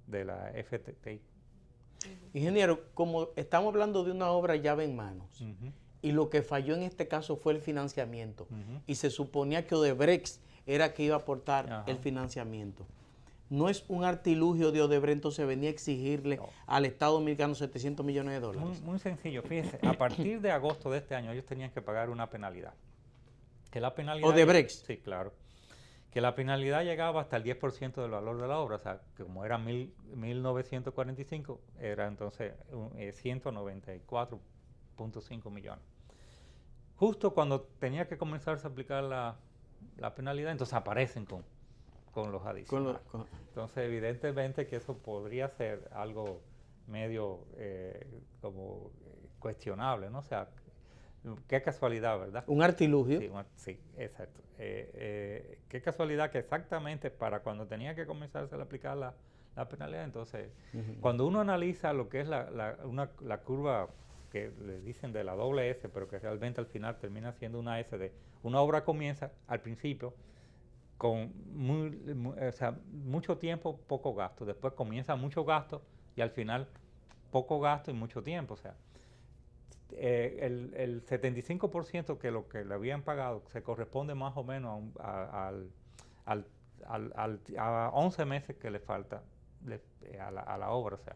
B: de la FTI.
C: Ingeniero, como estamos hablando de una obra llave en manos, y lo que falló en este caso fue el financiamiento, y se suponía que Odebrecht era que iba a aportar el financiamiento, ¿no es un artilugio de Odebrecht entonces venía a exigirle al Estado dominicano 700 millones de dólares?
B: Muy sencillo, fíjese, a partir de agosto de este año ellos tenían que pagar una penalidad. Que la penalidad
C: ¿Odebrecht?
B: Sí, claro. Que la penalidad llegaba hasta el 10% del valor de la obra, o sea, que como era 1.945, era entonces 194.5 millones. Justo cuando tenía que comenzarse a aplicar la penalidad, entonces aparecen con los adicionales. Entonces, evidentemente que eso podría ser algo medio como cuestionable, ¿no? O sea, qué casualidad, ¿verdad?
C: Un artilugio.
B: Sí, exacto. Qué casualidad que exactamente para cuando tenía que comenzarse a aplicar la penalidad, entonces, cuando uno analiza lo que es la curva que le dicen de la doble S, pero que realmente al final termina siendo una S de una obra comienza al principio con mucho tiempo, poco gasto, después comienza mucho gasto y al final poco gasto y mucho tiempo, o sea, el 75% que lo que le habían pagado se corresponde más o menos a 11 meses que le falta a la obra. O sea,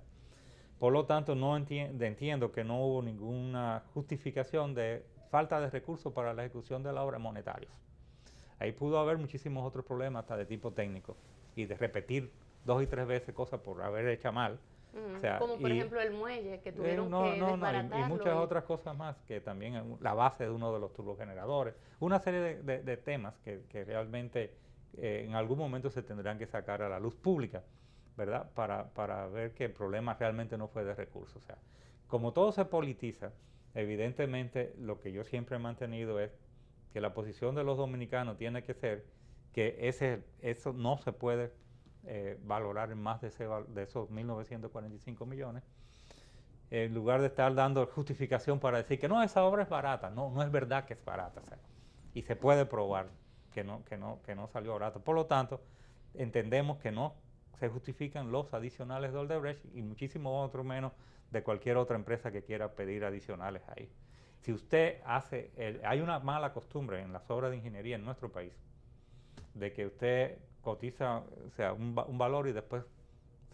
B: por lo tanto, no entiendo que no hubo ninguna justificación de falta de recursos para la ejecución de la obra monetarios. Ahí pudo haber muchísimos otros problemas hasta de tipo técnico y de repetir 2 y 3 veces cosas por haber hecho mal. O sea,
A: como por ejemplo el muelle, que tuvieron que
B: y
A: desbaratarlo.
B: muchas otras cosas más, que también la base de uno de los turbogeneradores, una serie de temas que realmente en algún momento se tendrán que sacar a la luz pública, ¿verdad? Para ver que el problema realmente no fue de recursos. O sea, como todo se politiza, evidentemente lo que yo siempre he mantenido es que la posición de los dominicanos tiene que ser que eso no se puede valorar en más de esos 1.945 millones, en lugar de estar dando justificación para decir que no, esa obra es barata. No es verdad que es barata, o sea, y se puede probar que no salió barata. Por lo tanto, entendemos que no se justifican los adicionales de Odebrecht y muchísimo otro menos de cualquier otra empresa que quiera pedir adicionales ahí. Si usted hay una mala costumbre en las obras de ingeniería en nuestro país, de que usted cotiza, o sea, un valor y después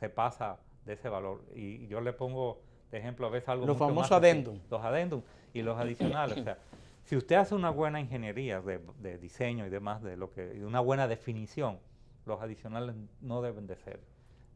B: se pasa de ese valor. Y yo le pongo de ejemplo a veces algo
C: los
B: mucho
C: famosos
B: más
C: adendum.
B: Los adendum y los adicionales. O sea, si usted hace una buena ingeniería de diseño y demás, y una buena definición, los adicionales no deben de ser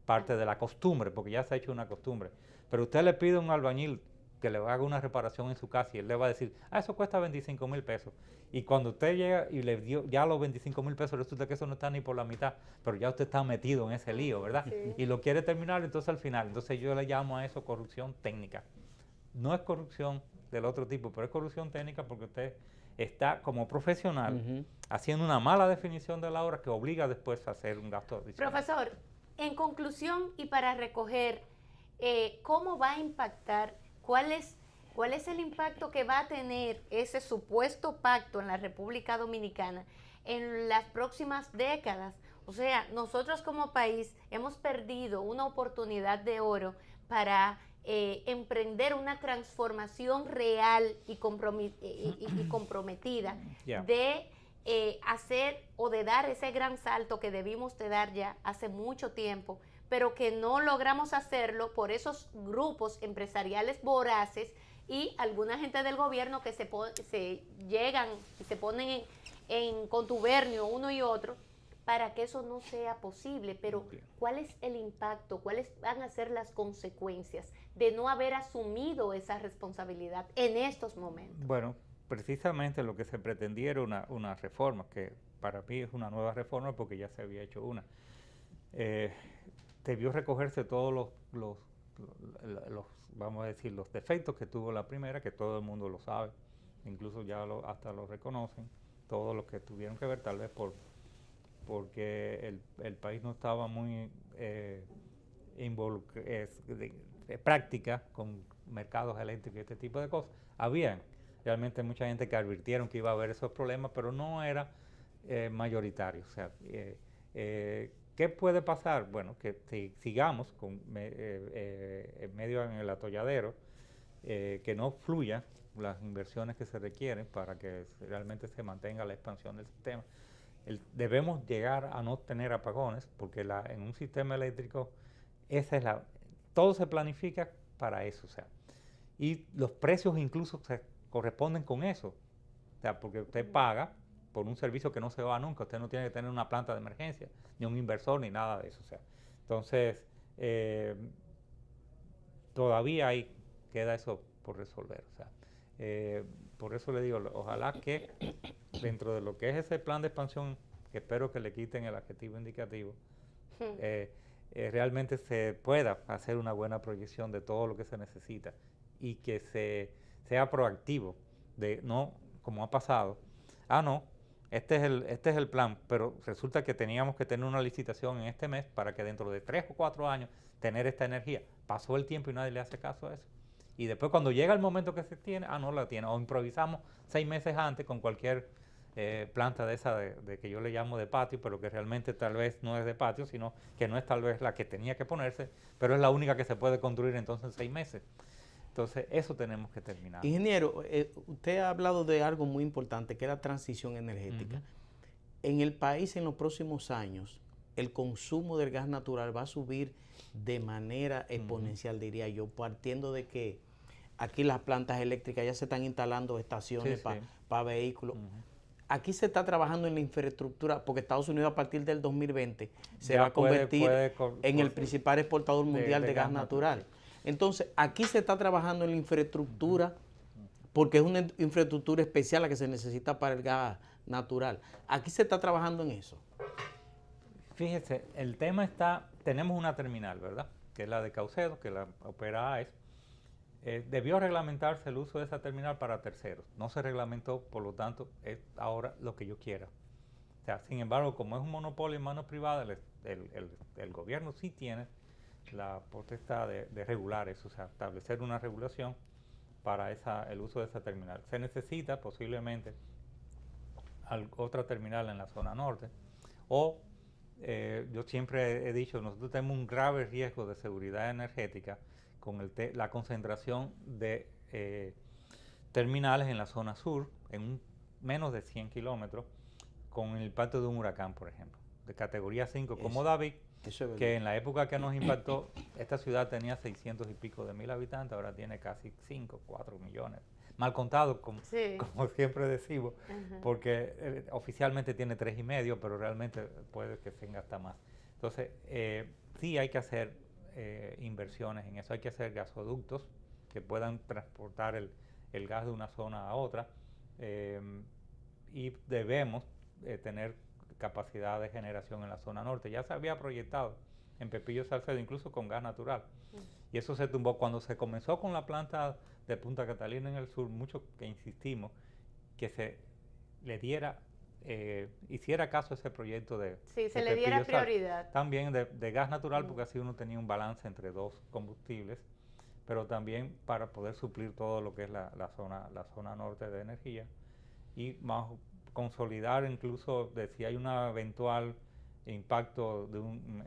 B: parte de la costumbre, porque ya se ha hecho una costumbre. Pero usted le pide a un albañil que le haga una reparación en su casa y él le va a decir, eso cuesta 25,000 pesos. Y cuando usted llega y le dio ya los 25,000 pesos, resulta que eso no está ni por la mitad, pero ya usted está metido en ese lío, ¿verdad?
A: Sí.
B: Y lo quiere terminar entonces al final. Entonces yo le llamo a eso corrupción técnica. No es corrupción del otro tipo, pero es corrupción técnica porque usted está como profesional haciendo una mala definición de la obra que obliga después a hacer un gasto adicional.
A: Profesor, en conclusión y para recoger, ¿cómo va a impactar? ¿Cuál es el impacto que va a tener ese supuesto pacto en la República Dominicana en las próximas décadas? O sea, nosotros como país hemos perdido una oportunidad de oro para emprender una transformación real y comprometida de hacer o de dar ese gran salto que debimos de dar ya hace mucho tiempo, pero que no logramos hacerlo por esos grupos empresariales voraces y alguna gente del gobierno que se llegan y se ponen en contubernio uno y otro para que eso no sea posible. Pero ¿cuál es el impacto? ¿Cuáles van a ser las consecuencias de no haber asumido esa responsabilidad en estos momentos?
B: Bueno, precisamente lo que se pretendía era una reforma, que para mí es una nueva reforma porque ya se había hecho una. Debió recogerse todos los vamos a decir, los defectos que tuvo la primera, que todo el mundo lo sabe, incluso ya hasta lo reconocen, todos los que tuvieron que ver tal vez porque el país no estaba muy práctica con mercados eléctricos y este tipo de cosas. Había realmente mucha gente que advirtieron que iba a haber esos problemas, pero no era mayoritario. O sea, ¿qué puede pasar? Bueno, que sigamos medio en el atolladero, que no fluyan las inversiones que se requieren para que realmente se mantenga la expansión del sistema. Debemos llegar a no tener apagones, porque en un sistema eléctrico todo se planifica para eso, o sea, y los precios incluso se corresponden con eso, o sea, porque usted paga por un servicio que no se va nunca, usted no tiene que tener una planta de emergencia, ni un inversor, ni nada de eso, o sea, entonces todavía queda eso por resolver, o sea, por eso le digo, ojalá que dentro de lo que es ese plan de expansión, que espero que le quiten el adjetivo indicativo, realmente se pueda hacer una buena proyección de todo lo que se necesita y que sea proactivo, de no, como ha pasado, no, este es el plan, pero resulta que teníamos que tener una licitación en este mes para que dentro de 3 o 4 años tener esta energía. Pasó el tiempo y nadie le hace caso a eso. Y después cuando llega el momento que se tiene, no la tiene. O improvisamos 6 meses antes con cualquier planta de esa de que yo le llamo de patio, pero que realmente tal vez no es de patio, sino que no es tal vez la que tenía que ponerse, pero es la única que se puede construir entonces en 6 meses. Entonces eso tenemos que terminar.
C: Ingeniero, usted ha hablado de algo muy importante, que es la transición energética. En el país en los próximos años, el consumo del gas natural va a subir de manera exponencial, diría yo, partiendo de que aquí las plantas eléctricas ya se están instalando estaciones para vehículos. aquí se está trabajando en la infraestructura, porque Estados Unidos a partir del 2020 se
B: Ya
C: va a convertir
B: puede
C: en el principal exportador mundial de gas natural. Entonces, aquí se está trabajando en la infraestructura, porque es una infraestructura especial la que se necesita para el gas natural. Aquí se está trabajando en eso.
B: Fíjese, el tema está, tenemos una terminal, ¿verdad? Que es la de Caucedo, que la opera AES. Debió reglamentarse el uso de esa terminal para terceros. No se reglamentó, por lo tanto, es ahora lo que yo quiera. O sea, sin embargo, como es un monopolio en manos privadas, el gobierno sí tiene la potestad de regular eso, o sea, establecer una regulación para el uso de esa terminal. Se necesita posiblemente otra terminal en la zona norte, o yo siempre he dicho, nosotros tenemos un grave riesgo de seguridad energética con la concentración de terminales en la zona sur, en menos de 100 kilómetros, con el impacto de un huracán, por ejemplo, de categoría 5, como David, que en la época que nos impactó, esta ciudad tenía 600 y pico de mil habitantes, ahora tiene casi 5, 4 millones. Mal contado, como siempre decimos, porque oficialmente tiene 3,5, pero realmente puede que tenga hasta más. Entonces, sí hay que hacer inversiones en eso, hay que hacer gasoductos que puedan transportar el gas de una zona a otra, y debemos tener capacidad de generación en la zona norte. Ya se había proyectado en Pepillo Salcedo, incluso con gas natural. Y eso se tumbó cuando se comenzó con la planta de Punta Catalina en el sur, mucho que insistimos que se le diera, hiciera caso a ese proyecto de
A: se le diera prioridad.
B: También de gas natural, porque así uno tenía un balance entre dos combustibles, pero también para poder suplir todo lo que es la zona norte de energía, y más consolidar incluso de si hay un eventual impacto de un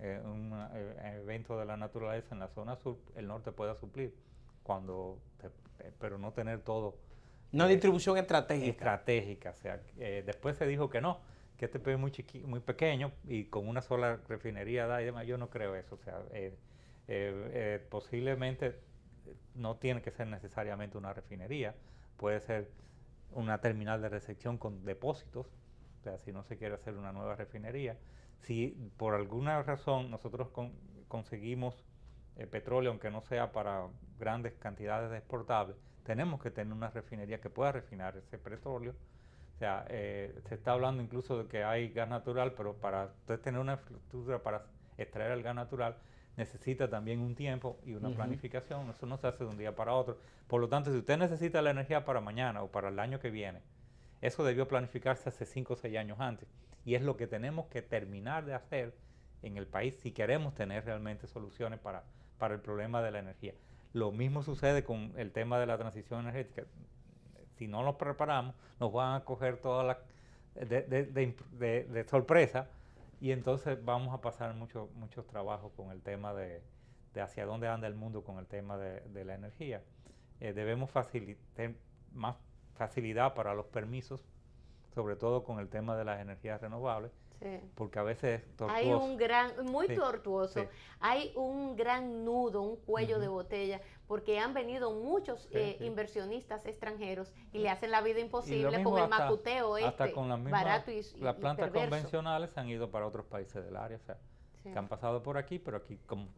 B: evento de la naturaleza en la zona sur, el norte pueda suplir, pero no tener todo.
C: Una distribución estratégica.
B: Estratégica, o sea, después se dijo que no, que este país es muy pequeño y con una sola refinería da y demás. Yo no creo eso, o sea, posiblemente no tiene que ser necesariamente una refinería, puede ser una terminal de recepción con depósitos, o sea, si no se quiere hacer una nueva refinería. Si por alguna razón nosotros conseguimos petróleo, aunque no sea para grandes cantidades de exportables, tenemos que tener una refinería que pueda refinar ese petróleo. O sea, se está hablando incluso de que hay gas natural, pero para usted tener una infraestructura para extraer el gas natural, necesita también un tiempo y una planificación. Eso no se hace de un día para otro. Por lo tanto, si usted necesita la energía para mañana o para el año que viene, eso debió planificarse hace 5 o 6 años antes. Y es lo que tenemos que terminar de hacer en el país si queremos tener realmente soluciones para el problema de la energía. Lo mismo sucede con el tema de la transición energética. Si no nos preparamos, nos van a coger todas las de sorpresa, y entonces vamos a pasar muchos trabajos con el tema de hacia dónde anda el mundo con el tema de la energía. Debemos facilitar más facilidad para los permisos, sobre todo con el tema de las energías renovables, porque a veces es tortuoso.
A: Hay un tortuoso, hay un gran nudo, un cuello de botella, porque han venido muchos inversionistas extranjeros y le hacen la vida imposible con el macuteo
B: hasta con las
A: barato y
B: las plantas
A: perverso.
B: convencionales han ido para otros países del área, o sea, que han pasado por aquí, pero aquí como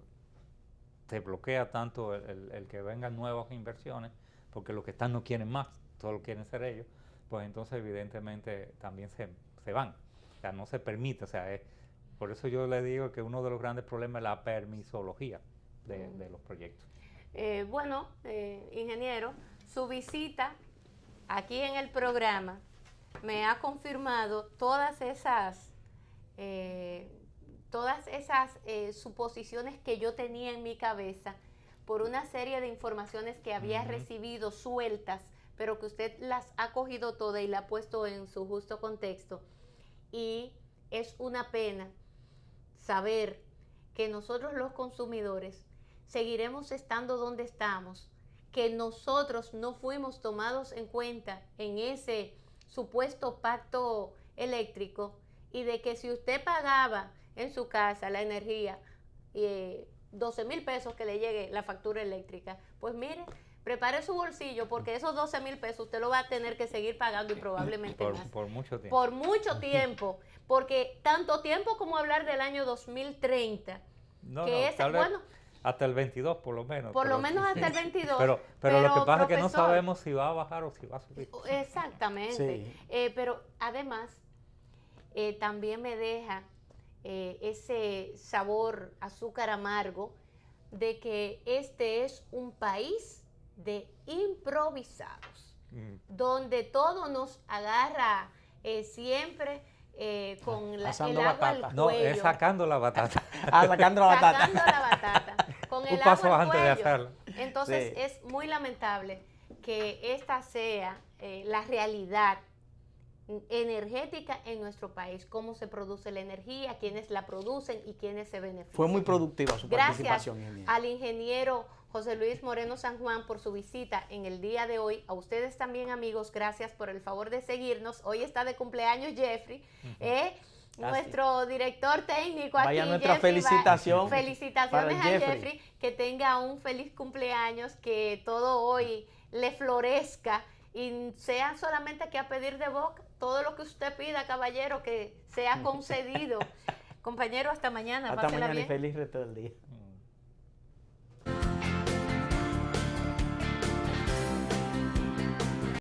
B: se bloquea tanto el que vengan nuevas inversiones, porque los que están no quieren más, solo quieren ser ellos, pues entonces evidentemente también se van. O sea, no se permite, o sea, por eso yo le digo que uno de los grandes problemas es la permisología de los proyectos.
A: Bueno, ingeniero, su visita aquí en el programa me ha confirmado todas esas suposiciones que yo tenía en mi cabeza por una serie de informaciones que había recibido sueltas, pero que usted las ha cogido todas y la ha puesto en su justo contexto. Y es una pena saber que nosotros los consumidores seguiremos estando donde estamos, que nosotros no fuimos tomados en cuenta en ese supuesto pacto eléctrico, y de que si usted pagaba en su casa la energía 12,000 pesos que le llegue la factura eléctrica, pues mire, prepare su bolsillo porque esos 12,000 pesos usted lo va a tener que seguir pagando y probablemente más.
B: Por mucho tiempo.
A: Por mucho tiempo, porque tanto tiempo como hablar del año 2030,
B: No,
A: que
B: no,
A: es,
B: tal vez
A: bueno,
B: hasta el 22 por lo menos.
A: por lo menos hasta el 22.
B: Pero lo que pasa es que no
A: profesor,
B: sabemos si va a bajar o si va a subir.
A: Exactamente.
C: Sí.
A: Pero además, también me deja ese sabor azúcar amargo de que este es un país de improvisados, donde todo nos agarra siempre con el agua al cuello.
B: No, es sacando la batata.
C: Sacando la batata.
A: Sacando la batata, con el
B: Un paso
A: agua al
B: antes de
A: cuello.
B: hacerlo.
A: Entonces
C: Sí.
A: es muy lamentable que esta sea la realidad energética en nuestro país, cómo se produce la energía, quiénes la producen y quiénes se benefician.
C: Fue muy productiva su
A: Gracias
C: participación, ingeniero.
A: al ingeniero José Luis Moreno San Juan por su visita en el día de hoy. A ustedes también, amigos, gracias por el favor de seguirnos. Hoy está de cumpleaños Jeffrey, nuestro director técnico aquí.
C: Vaya nuestra
A: Jeffrey,
C: felicitación
A: felicitaciones
C: para
A: a
C: Jeffrey.
A: Jeffrey, que tenga un feliz cumpleaños, que todo hoy le florezca y sea solamente que a pedir de boca, todo lo que usted pida, caballero, que sea concedido. Compañero, hasta mañana.
C: Hasta
A: Pásela
C: mañana y
A: bien.
C: feliz resto del día.